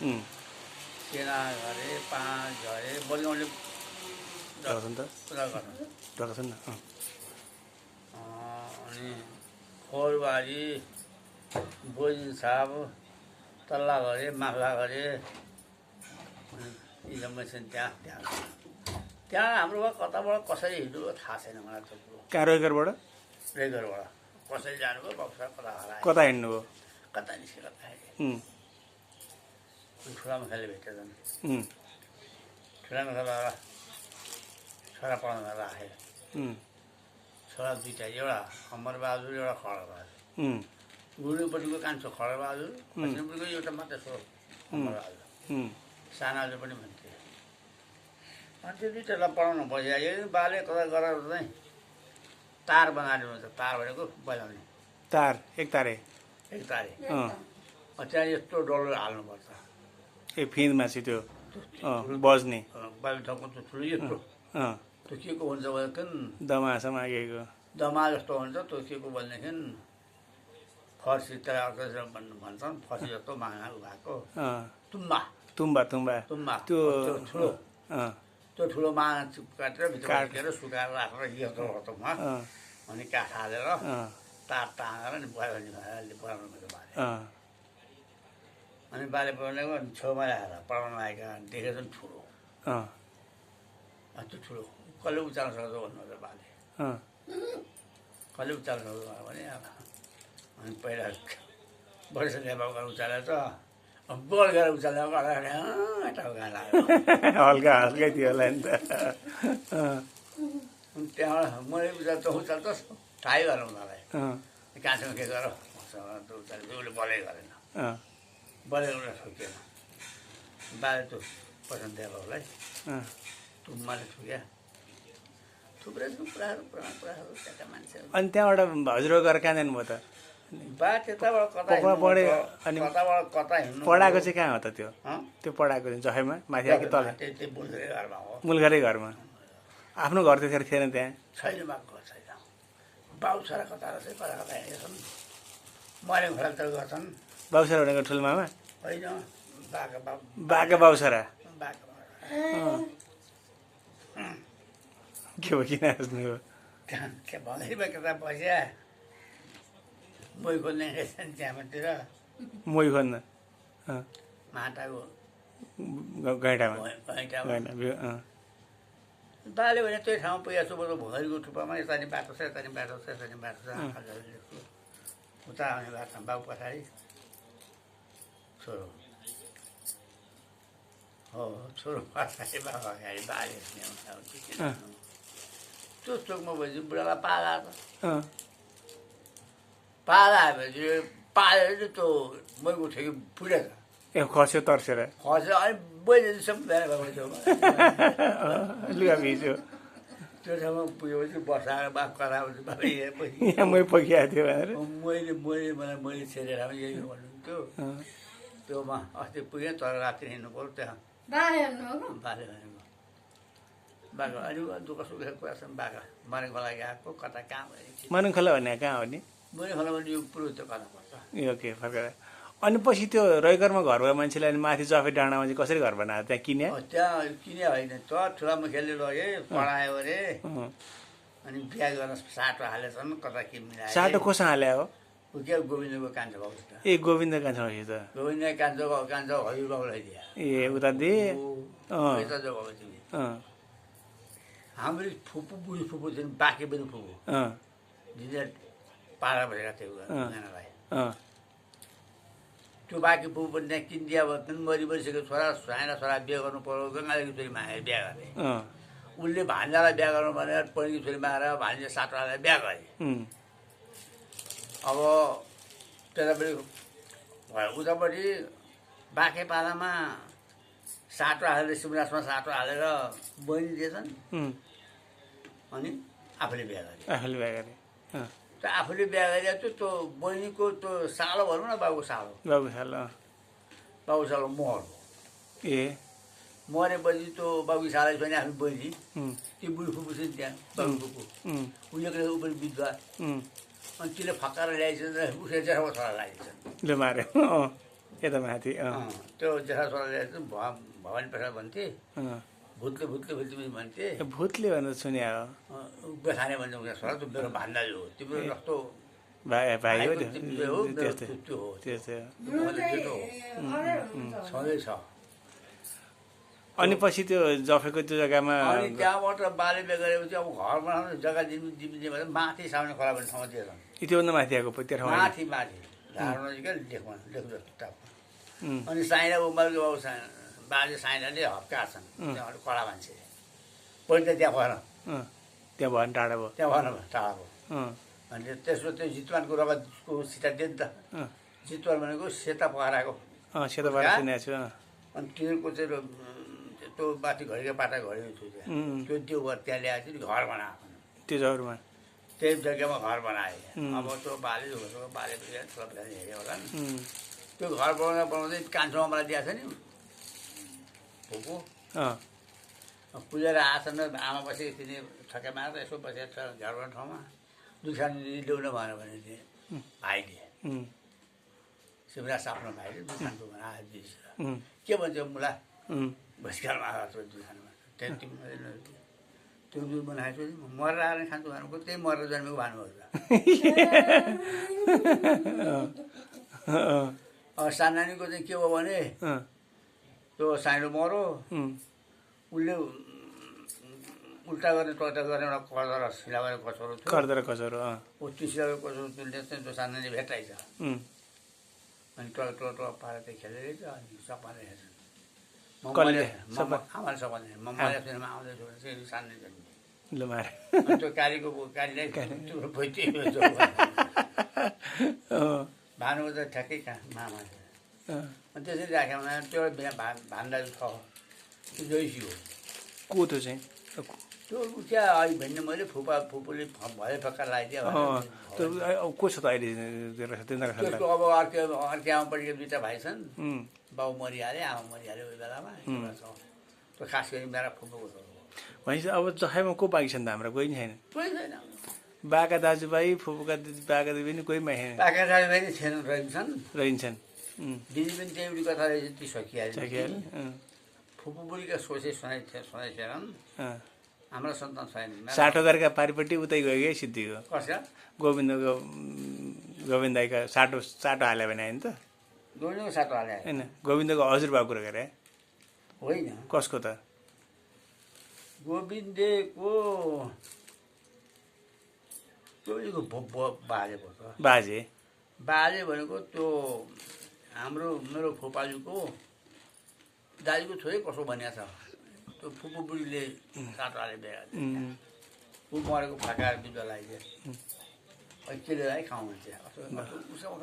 सेना घरे 5 घरे बोलाउने अनि खोरबारी बोजिन साहब तल्ला घरे माफला घरे यी जम्मै छन्। त्यहाँ हाम्रो कताबाट कसरी हिँड्नु थाहा छैन मलाई त। कहाँ रोइगरबाट कसरी जानुभयो बक्सा कता हरायो कता हिँड्नुभयो कता निस्क्यो कता ठुला मुखाले भेटेछन्। ठुला मुखाला छोरा पढाउन राखे छोरा दुईवटा एउटा अमरबहादुर एउटा खड्गबहादुर गुरुपट्टिको कान्छो खड्गबहादुर पश्चिमपट्टिको एउटा मात्रै छोरो अमरबहादुर सानाले पनि भन्थे। अनि त्यो दुईवटालाई पढाउन बसिआयो बाले कता गरेर चाहिँ तार बनाएर हुन्छ। तार भनेको बजाउने तार एक तारे त्यहाँ यस्तो डल्लो हाल्नुपर्छ फिँदमा चाहिँ त्यो बज्ने बाबी ठाउँको त्यो ठुलो यत्रो त्यो के को हुन्छ भनेदेखि दमासम्म आगेको दमा जस्तो हुन्छ त्यो के को भनेदेखि फर्सी त्यसलाई अर्को भन्छन् फर्सी जस्तो मागा भएको तुम्बा त्यो ठुलो त्यो ठुलो मागा काटेर भित्र काटेर सुकाएर राखेर यस्तो हतमा अनि काठ हालेर तार तानेर नि बनाउनु बाले अनि बाले बनाएको छेउमा आएर पढाउन आएका देखेछन् ठुलो त्यो ठुलो कसले उचाल्न सक्छ भन्नुहुन्छ बाले कसले उचाल्न सक्छ भने अनि पहिला वर्ष नेपालको उचालेर त बल गरेर उचालेर हल्का हल्कै थियो होला नि त। त्यहाँबाट मैले उचाल्छ थाहै गरेर उनीहरूलाई कहाँसँग के गर उचाल्छ उसले बलै गरेन बलै गरेर ठोकेन बाले त्यो पसन्द दिएको होला तुम्बाले ठुक्या थुप्रै कुराहरू त्यहाँका मान्छेहरू। अनि त्यहाँबाट हजुर गएर कहाँ जानुभयो त बा त्यताबाट कता अनि कता हिँड्नु पढाएको चाहिँ कहाँ हो त त्यो पढाएको चाहिँ जखैमा माथि कि तल बुलघरे घरमा हो मुलघरै घरमा आफ्नो घर त्यतिखेर थिएन त्यहाँ छैन भएको छैन बाउ छोरा कता रहेछ कता कता हिँडेछन् मरे खोला त गर्छन् बाउ छोरा भनेको ठुलोमामा होइन बाका बाउ छोरा के हो किन हाँस्नु हो भन्दैमा कता बस्या मै खोल्ने रहेछन् त्यहाँतिर मै खोज्न माटाको गैँटामा बाले भने त्यही ठाउँमा पुगेको छु बरु भुँगरीको थुप्रोमा यता नि बाटो छ यता नि बाटो छ यता नि बाटो छ उता आउने बाटोमा बाउ पछाडि छोरो हो छोरो पछाडि बाउ अगाडि बाले त्यो चोकमा भएपछि बुढालाई पाला पाला आएपछि पालेर चाहिँ त्यो मैको ठेकी फुटेछ ए खस्यो तर्सेर खस्यो अनि मैले सब बिहान भएको ठाउँमा लुगा भिज्यो त्यो ठाउँमा पुगेपछि बसाएर बाफ कराएपछि बाबा यहाँ मै पकिएको थियो भनेर मैले छेडेर यही भन्नुहुन्थ्यो त्योमा अस्ति पुगेँ तर राति हिँड्नु पऱ्यो त्यहाँ बाले भनेको बाघा अनि दुःख सुखेको कुरा छन् बाघा मरेको खोला गएको कता कहाँ भयो मानुङ खोला भन्ने कहाँ हो नि मरेको खोला भने यो पुरो त्यो कता पर्छ यो के फर्केर अनि पछि त्यो रैगरमा घर भएको मान्छेले अनि माथि जफे डाँडामा चाहिँ कसरी घर बनायो त्यहाँ किने त्यहाँ किने होइन त ठुला मुखियाले लगे पढायो अरे अनि बिहा गर्न साटो हालेछन् कता के मिलायो साटो कोसँग हाले हो के गोविन्दको कान्छो बाबु ए गोविन्द कान्छो त गोविन्द कान्छो हजुर बाबुलाई दिए ए उता दिए हाम्रो फुपू बुढी फुपू थियो बाँके पनि फुपू दिदी पारा भएका थियो उनीहरूलाई त्यो बाँकी फुपू पनि त्यहाँ किनिदिया भयो मरि मरिसकेको छोरा साना छोरा बिहा गर्नु पर्यो गङ्गालीको छोरी मागेर बिहा गरे उसले भान्जालाई बिहा गर्नु भनेर पहिलो छोरी मागेर भान्जा सातवटालाई बिहा गरे अब त्यतापट्टि उतापट्टि बाँके पालामा साटो हालेर सिमरासमा साटो हालेर बहिनी दिएछन् अनि आफूले बिहा गरे त्यो आफूले बिहा गरेको त्यो बहिनीको त्यो सालो भनौँ न बाबुको सालो मर ए मरेपछि त्यो बाबुको सालै पनि आफ्नो बहिनी त्यो बुढी फुपू छ नि त्यहाँ बाबु फुपू उयोको ऊ पनि बिधवा अनि त्यसले फकाएर ल्याइछन् उसले जेठाको छोरा ल्याइछन् यता माथि त्यो जेठा छोराले चाहिँ भवानी प्रसाद भन्थे भुत्ले भुत्ले भुत्ले पनि भन्थे भूतले भनेर सुने हो बेखाने भन्छ उनीहरू छोरा त्यो मेरो भान्दाजु हो तिम्रो जस्तो भाइ हो तिम्रो हो मेरो त्यस्तै त्यो हो त्यस्तै मैले जेठो हो छँदैछ अनि पछि त्यो जफेको त्यो जग्गामा अनि त्यहाँबाट बाले बिहे गरेपछि अब घर बनाउनु जग्गा दिने भने माथि सामने खोला भन्ने ठाउँमा दिएर त्योभन्दा माथि आएको त्यो ठाउँमा माथि माथि झाडो नजिकै लेखमा लेख जस्तो अनि साइना उमारको बाबु बाजे साइनाले हप्काछन् त्यहाँबाट कडा मान्छे पहिला त त्यहाँ भएन त्यहाँ भएन टाढा भयो त्यहाँ भएन टाढा भयो अनि त्यसको त्यो जितवानको रगतको सिटा दियो नि त जितवान भनेको सेता पहराको सेतो भएर सुनेको छु अनि तिनीहरूको चाहिँ त्यो माथि घडीको पाटा घडेको छु त्यहाँ त्यो घर त्यहाँ ल्याएपछि घर बनाएको त्यो जग्गामा त्यही जग्गामा घर बनाए अब त्यो बाले छोराले हेऱ्यो होला नि त्यो घर बनाउँदै कान्छोमा मलाई दिएको छ नि फुपू पुजेर आएछन् आमा बसेको थिएँ छक्कै मारेर यसो बसेको छ घर बनाउने ठाउँमा दुखान ल्याउन भएन भने भाइले शिवराज आफ्नो भाइले दुखानको आएछ के भन्छ मुला भस्कालमा आएको छ दुखानमा त्यहाँ त्यो दुध बनाएको छु मरेर आएर खान्छु भानुको त्यही मरेर जन्मेको भानुभएको अब सानानीको चाहिँ के हो भने त्यो सानो मरो उसले उल्टा गर्ने टल्टा गर्ने एउटा कर्दर सिलाउने कसरो थियो कर्दर कसरो त्यो सिलाउने कसरो तुल्ने चाहिँ त्यो सानानी भेटाइछ अनि टल पारेर त्यो खेलेर अनि सपाले हेर्छ आमाले सपाले म मरेमा आउँदैछु भने चाहिँ सान्ने जन्मे ल मारे त्यो कालीलाई त्यो भइदिए भानु त ठ्याक्कै कहाँ मामा अनि त्यसरी राख्यो भने त्यो भान्दाजु छ त्यो जैसी हो को त्यो चाहिँ त्यो क्या अहिले भन्ने मैले फुपूले भए पक्का लगाइदियो को छ त अहिले त्यसको अब अर्कै आमापट्टिको दुईवटा भाइ छन् बाउ मरिहाल्यो आमा मरिहाल्यो उही बेलामा त्यो खास गरी मेरा फुपूको छोरो भनेपछि अब जफाइमा को बाँकी छन् त हाम्रो कोही छैन कोही छैन बाका दाजुभाइ फुपूका बाका दिदी पनि कोही छैन बाका दाजुभाइ नै छैन रहन्छन् दिदी पनि त्यही एउटी कथा रहेछ ती सकिहाल्यो फुपू बुढीका सोचे सुनाइसेनन् हाम्रो सन्तान छैन 60,000का पारिपट्टि उतै गयो कि सिद्धिको कसका गोविन्द दाईका साटो हाल्यो भने होइन त गोविन्दको साटो हाले होइन गोविन्दको हजुरबाको कुरा गरे होइन कसको त गोविन्दको बाजे बाजे भनेको त्यो मेरो फुपाजुको दाजुको छोरै कसो भनेको छ त्यो फुपू बुढीले साटो हाले बिहा ऊ मरेको फाका बिजुवा लगाइदियो अहिले के लिएर खाउँ भने चाहिँ उसको